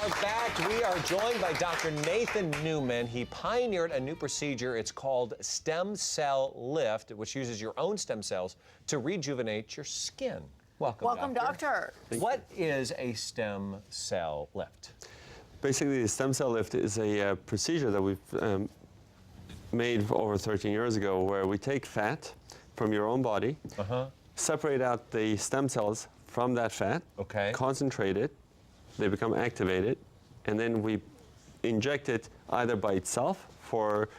are back. We are joined by Dr. Nathan Newman. He pioneered a new procedure. It's called stem cell lift, which uses your own stem cells to rejuvenate your skin. Welcome, Doctor. What is a stem cell lift? Basically, the stem cell lift is a procedure that we've made over 13 years ago, where we take fat from your own body, separate out the stem cells from that fat, concentrate it, they become activated, and then we inject it either by itself for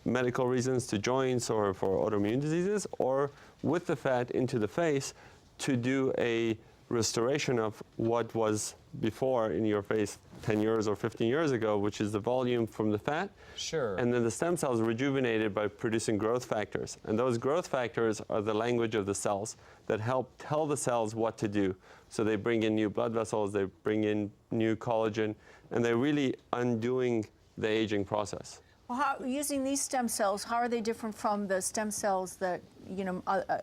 medical reasons to joints or for autoimmune diseases, or with the fat into the face to do a restoration of what was before in your face 10 years or 15 years ago, which is the volume from the fat. Sure. And then the stem cells rejuvenated by producing growth factors. And those growth factors are the language of the cells that help tell the cells what to do. So they bring in new blood vessels, they bring in new collagen, and they're really undoing the aging process. Well, using these stem cells, how are they different from the stem cells that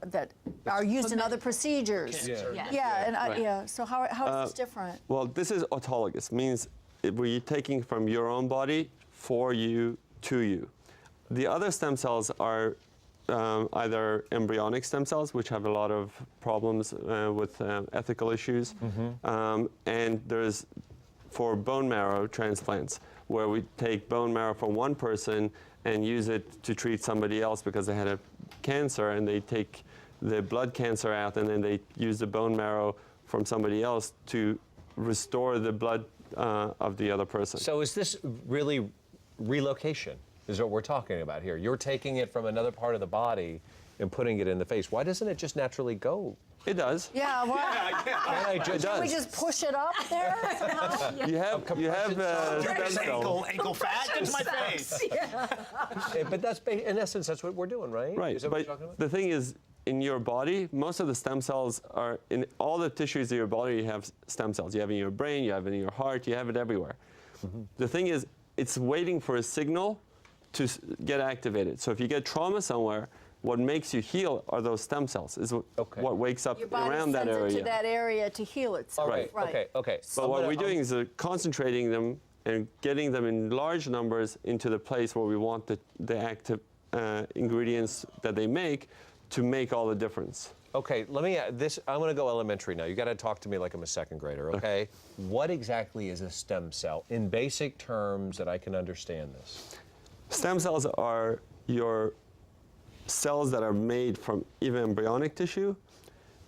that are used in other procedures? So how is this different? Well, this is autologous, means we're taking from your own body for you to you. The other stem cells are either embryonic stem cells, which have a lot of problems with ethical issues, and there's for bone marrow transplants, where we take bone marrow from one person and use it to treat somebody else because they had a cancer, and they take the blood cancer out, and then they use the bone marrow from somebody else to restore the blood of the other person. So is this really relocation, is what we're talking about here? You're taking it from another part of the body and putting it in the face. Why doesn't it just naturally go? It does. Yeah, well, can we just push it up there somehow? You have stem cells. Ankle fat into my face. But that's, in essence, that's what we're doing, right? Right, Is that what but you're talking about? the thing is, in your body, most of the stem cells are in all the tissues of your body. You have stem cells. You have it in your brain, you have it in your heart, you have it everywhere. The thing is, it's waiting for a signal to get activated. So if you get trauma somewhere, what makes you heal are those stem cells, is what wakes up around that area. Your body sends it to that area to heal itself. Right. Okay. But what we're doing is concentrating them and getting them in large numbers into the place where we want the active ingredients that they make to make all the difference. Okay, let me this. I'm going to go elementary now. You got to talk to me like I'm a second grader, okay? What exactly is a stem cell in basic terms that I can understand this? Stem cells are your cells that are made from even embryonic tissue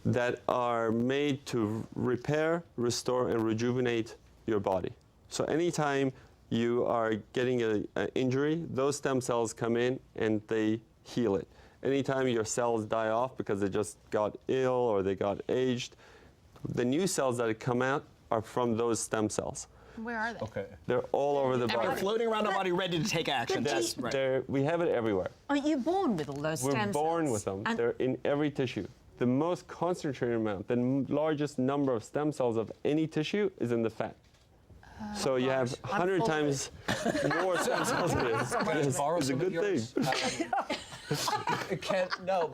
that are made to repair, restore, and rejuvenate your body. So anytime you are getting an injury, those stem cells come in and they heal it. Anytime your cells die off because they just got ill or they got aged, the new cells that come out are from those stem cells. Where are they? Okay. They're all over the body. They're floating around the body, ready to take action. Yes, we have it everywhere. Are you born with all those stem cells? We're born with them. They're in every tissue. The most concentrated amount, the largest number of stem cells of any tissue is in the fat. So you have 100 times more stem cells in it. It's a good thing.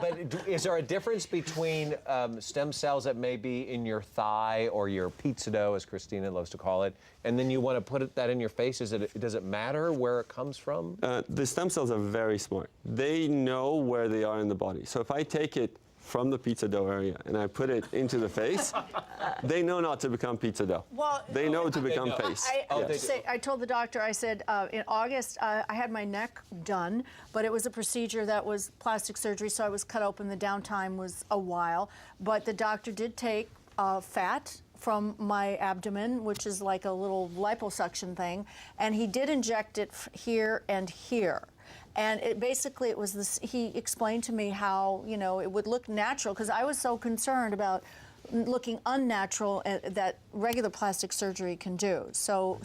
But is there a difference between stem cells that may be in your thigh or your pizza dough, as Christina loves to call it, and then you want to put that in your face? Does it matter where it comes from? The stem cells are very smart. They know where they are in the body. So if I take it from the pizza dough area and I put it into the face, they know not to become pizza dough. Well, they know to become face. I told the doctor, I said, in August, I had my neck done, but it was a procedure that was plastic surgery, so I was cut open. The downtime was a while, but the doctor did take fat from my abdomen, which is like a little liposuction thing, and he did inject it here and here. And it basically, it was this, he explained to me how, it would look natural, because I was so concerned about looking unnatural that regular plastic surgery can do. So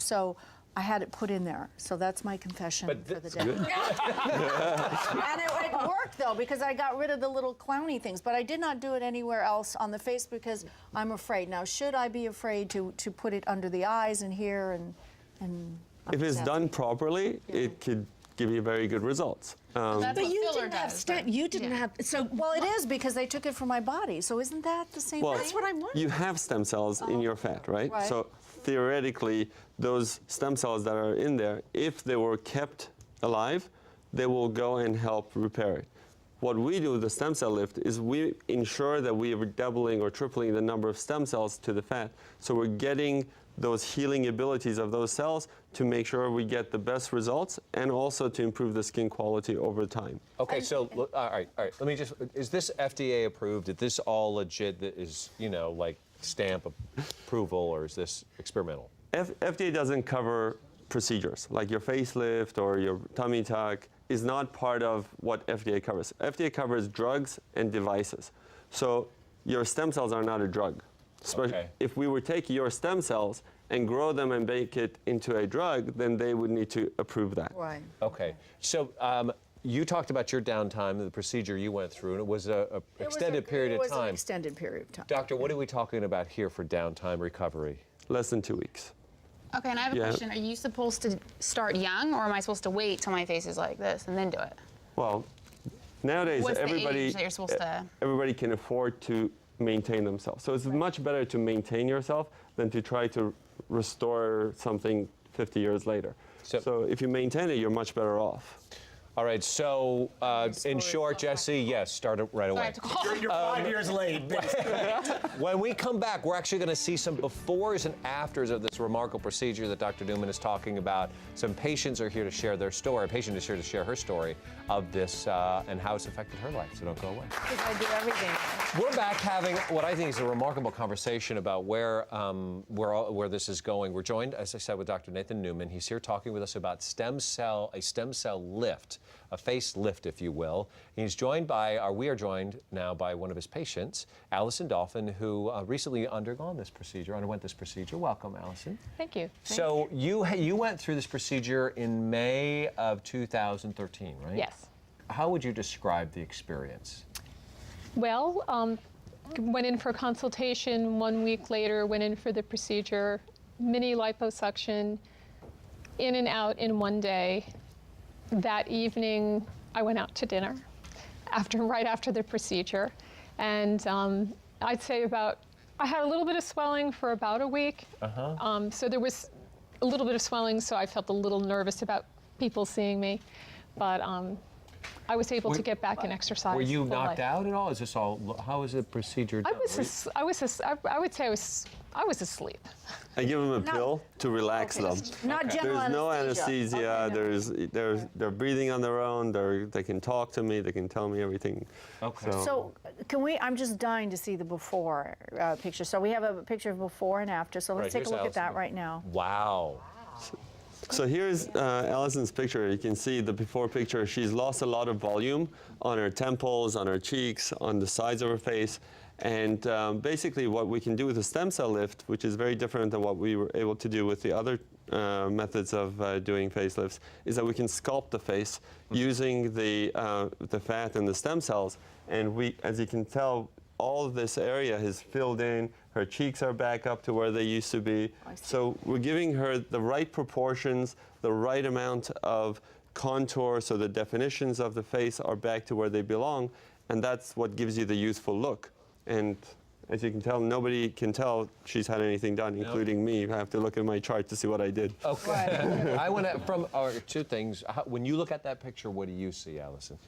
I had it put in there. So that's my confession for the day. And it worked, though, because I got rid of the little clowny things. But I did not do it anywhere else on the face because I'm afraid. Now, should I be afraid to put it under the eyes and here and if it's done properly, it could give you very good results. That's But what you filler didn't have does, stent. but- You didn't yeah. have. So Well, it is because they took it from my body. So isn't that the same Well, thing? that's what I'm wondering. You have stem cells in your fat, right? Right. So theoretically, those stem cells that are in there, if they were kept alive, they will go and help repair it. What we do with the stem cell lift is we ensure that we are doubling or tripling the number of stem cells to the fat. So we're getting those healing abilities of those cells to make sure we get the best results and also to improve the skin quality over time. Okay, so all right. Let me just. Is this FDA approved? Is this all legit? That is, like stamp approval, or is this experimental? FDA doesn't cover procedures like your facelift or your tummy tuck is not part of what FDA covers. FDA covers drugs and devices. So your stem cells are not a drug. Okay. If we were taking your stem cells and grow them and make it into a drug, then they would need to approve that. Right. Okay, so you talked about your downtime, the procedure you went through, and it was a extended period It of was an time. extended period of time. Doctor, what are we talking about here for downtime recovery? Less than 2 weeks. Okay, and I have a Yeah. question. Are you supposed to start young, or am I supposed to wait till my face is like this and then do it? Well, nowadays What's the everybody age that you're supposed to- everybody can afford to maintain themselves. So it's much better to maintain yourself than to try to restore something 50 years later. So- So if you maintain it, you're much better off. All right, so in short, Jesse, yes, start it right So I away. have to call. You're 5 years late. When we come back, we're actually going to see some befores and afters of this remarkable procedure that Dr. Newman is talking about. Some patients are here to share their story. A patient is here to share her story of this and how it's affected her life. So don't go away. Because I do everything. We're back having what I think is a remarkable conversation about where this is going. We're joined, as I said, with Dr. Nathan Newman. He's here talking with us about a stem cell lift, a face lift, if you will. He's joined by, we are joined now by one of his patients, Allison Dolphin, who recently underwent this procedure. Welcome, Allison. Thank you. So you went through this procedure in May of 2013, right? Yes. How would you describe the experience? Well, went in for consultation 1 week later, went in for the procedure, mini liposuction, in and out in one day. That evening, I went out to dinner right after the procedure. And I'd say I had a little bit of swelling for about a week. So there was a little bit of swelling, so I felt a little nervous about people seeing me. But I was able to get back and exercise. Were you full knocked life. out at all? Is this all? How was the procedure done? I would say I was asleep. I give them a pill to relax Okay. them. Not general There's no anesthesia. anesthesia. Okay, no. They're breathing on their own. They can talk to me. They can tell me everything. Okay. So I'm just dying to see the before picture. So we have a picture of before and after. So let's Right, take a here's look at that Allison. right now. Wow. So here's Allison's picture. You can see the before picture. She's lost a lot of volume on her temples, on her cheeks, on the sides of her face. And basically what we can do with the stem cell lift, which is very different than what we were able to do with the other methods of doing facelifts, is that we can sculpt the face using the fat and the stem cells. And as you can tell, all of this area is filled in. Her cheeks are back up to where they used to be. So we're giving her the right proportions, the right amount of contour, so the definitions of the face are back to where they belong, and that's what gives you the youthful look. And as you can tell, nobody can tell she's had anything done, including me. I have to look at my chart to see what I did. Okay. I want to two things. When you look at that picture, what do you see, Allison?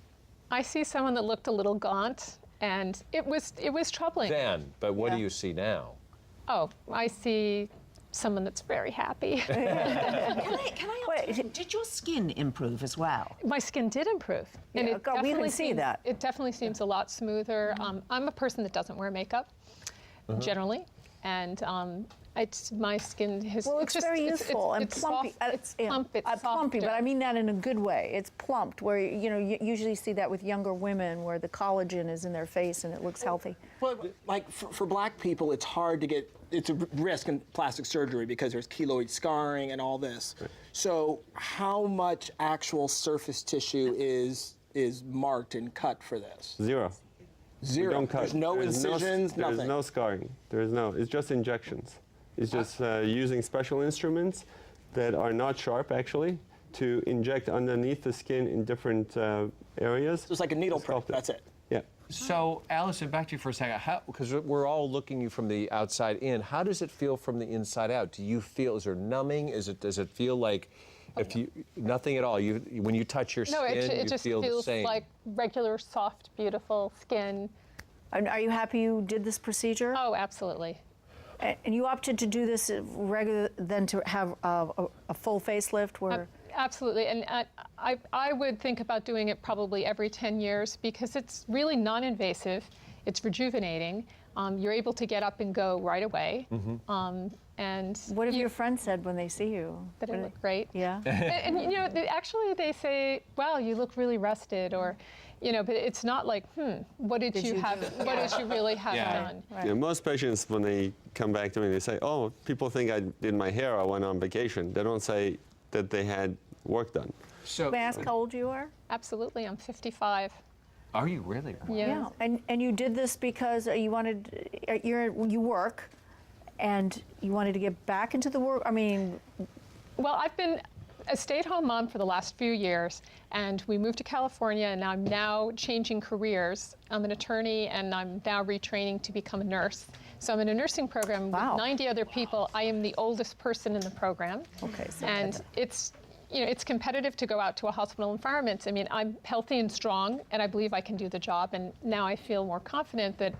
I see someone that looked a little gaunt, and it was troubling. Then, but what do Yeah. you see now? Oh, I see someone that's very happy. Can I ask you, did your skin improve as well? My skin did improve. And Yeah, it God, we can definitely see seems- that. It definitely seems a lot smoother. I'm a person that doesn't wear makeup, generally. And my skin has... Well, it's very youthful and it's plumpy. Soft, it's plump, it's plumpy, but softer. I mean that in a good way. It's plumped, where you usually see that with younger women, where the collagen is in their face and it looks healthy. Well, like for black people, it's hard to get, it's a risk in plastic surgery because there's keloid scarring and all this. So how much actual surface tissue is marked and cut for this? Zero. Zero. We don't cut. There's no incisions, nothing. There's no scarring. It's just injections. It's just using special instruments that are not sharp, actually, to inject underneath the skin in different areas. So it's like a needle prick, that's it. Yeah. So, Allison, back to you for a second. Because we're all looking you from the outside in. How does it feel from the inside out? Do you feel? Is there numbing? Does it feel like? If you nothing at all, when you touch your skin, No, it you just feel the feels same. like regular, soft, beautiful skin. And are you happy you did this procedure? Oh, absolutely. And you opted to do this rather than to have a full facelift where... Absolutely, and I would think about doing it probably every 10 years because it's really non-invasive, it's rejuvenating, you're able to get up and go right away. And What have your friends said when they see you? that I look great. Yeah. And you know, actually they say, wow, you look really rested, or, you know, but it's not like, what did you have, what did you really have done? Right. Yeah, most patients, when they come back to me, they say, oh, people think I did my hair, I went on vacation. They don't say that they had work done. So, May I ask how old you are? Absolutely, I'm 55. are you really? Yeah. And you did this because you wanted, you work, and you wanted to get back into the work? I mean... Well, I've been a stay-at-home mom for the last few years, and we moved to California, and I'm now changing careers. I'm an attorney, and I'm now retraining to become a nurse. So I'm in a nursing program with 90 other people. I am the oldest person in the program. Okay. So And it's, you know, it's competitive to go out to a hospital environment. I mean, I'm healthy and strong, and I believe I can do the job, and now I feel more confident that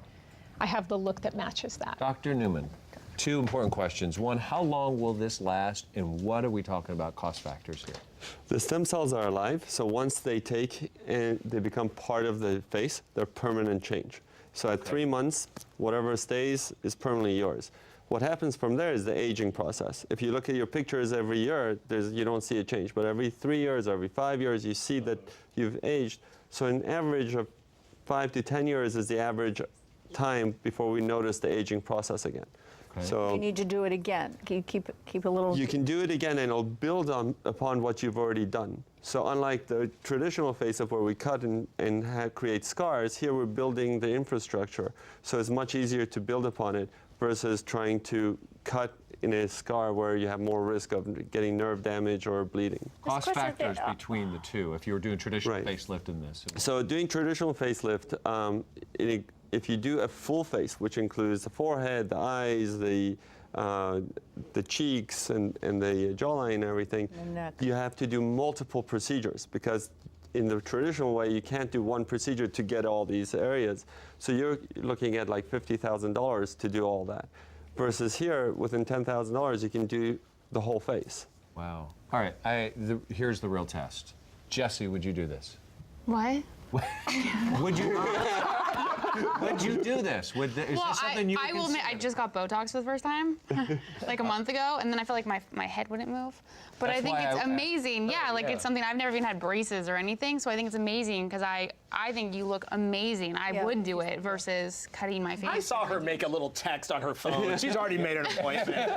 I have the look that matches that. Dr. Newman, two important questions. One, how long will this last, and what are we talking about cost factors here? The stem cells are alive, so once they take and they become part of the face, they're permanent change. So at 3 months, whatever stays is permanently yours. What happens from there is the aging process. If you look at your pictures every year, you don't see a change, but every 3 years, every 5 years, you see that you've aged. So an average of 5 to 10 years is the average time before we notice the aging process again. Okay. So you need to do it again. Can you keep a little... you can do it again, and it'll build upon what you've already done. So unlike the traditional facelift where we cut and create scars, here we're building the infrastructure. So it's much easier to build upon it versus trying to cut in a scar where you have more risk of getting nerve damage or bleeding. Cost question factors there- between the two, if you were doing traditional Right. facelift in this. So doing traditional facelift, if you do a full face, which includes the forehead, the eyes, the cheeks, and the jawline and everything, The neck. you have to do multiple procedures because in the traditional way, you can't do one procedure to get all these areas. So you're looking at like $50,000 to do all that. Versus here, within $10,000, you can do the whole face. Wow. All right, here's the real test. Jesse, would you do this? What? Would you? Would you do this? Is this something you would I will admit, I consider? just got Botox for the first time, like a month ago, and then I felt like my head wouldn't move. But That's I think why it's I- amazing. Yeah, like yeah. it's something I've never even had braces or anything, so I think it's amazing because I think you look amazing. I Yeah. would do it versus cutting my face. I saw her make a little text on her phone. She's already made an appointment.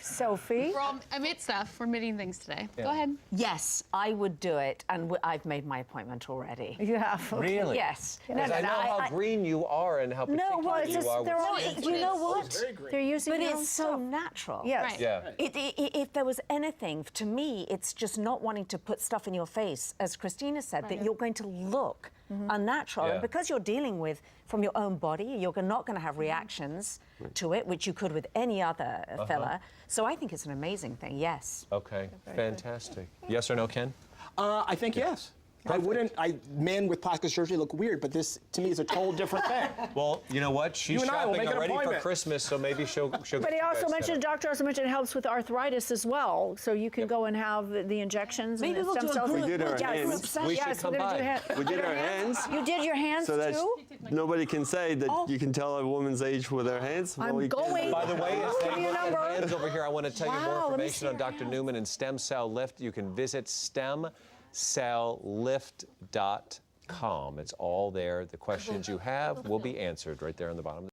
Sophie? We're all amid stuff. We're admitting things today. Go ahead. Yes, I would do it, and I've made my appointment already. You have. Okay. Really? Yes. Because I know how green you are and how particular No, well, it's you just, are. they're all, with you know what? very green. They're using But their own it's so stuff. natural. Yes. Right. Yeah. If there was anything, to me, it's just not wanting to put stuff in your face, as Christina said, that you're going to look unnatural. Yeah. And because you're dealing with from your own body, you're not going to have reactions to it, which you could with any other filler. So I think it's an amazing thing, yes. Okay, fantastic. Yes or no, Ken? I think yes. Men with plastic surgery look weird, but this to me is a total different thing. Well, you know what? She's You and I will shopping make an already for appointment. Christmas, so maybe she'll But get he you guys also set mentioned, up. doctor also mentioned it helps with arthritis as well. So you can go and have the injections Maybe and the we'll stem do a cells. group- We did our Yes, hands. We should yes, come we're gonna do by. hand- We did our hands You did your hands so that too? nobody can say that you can tell a woman's age with their hands. I'm you can. going. By the way, as Give they me a look at number. hands over here, I want to tell you Wow, more let me information see on your Dr. Newman and stem cell lift. You can visit stemcelllift.com. It's all there. The questions you have will be answered right there on the bottom.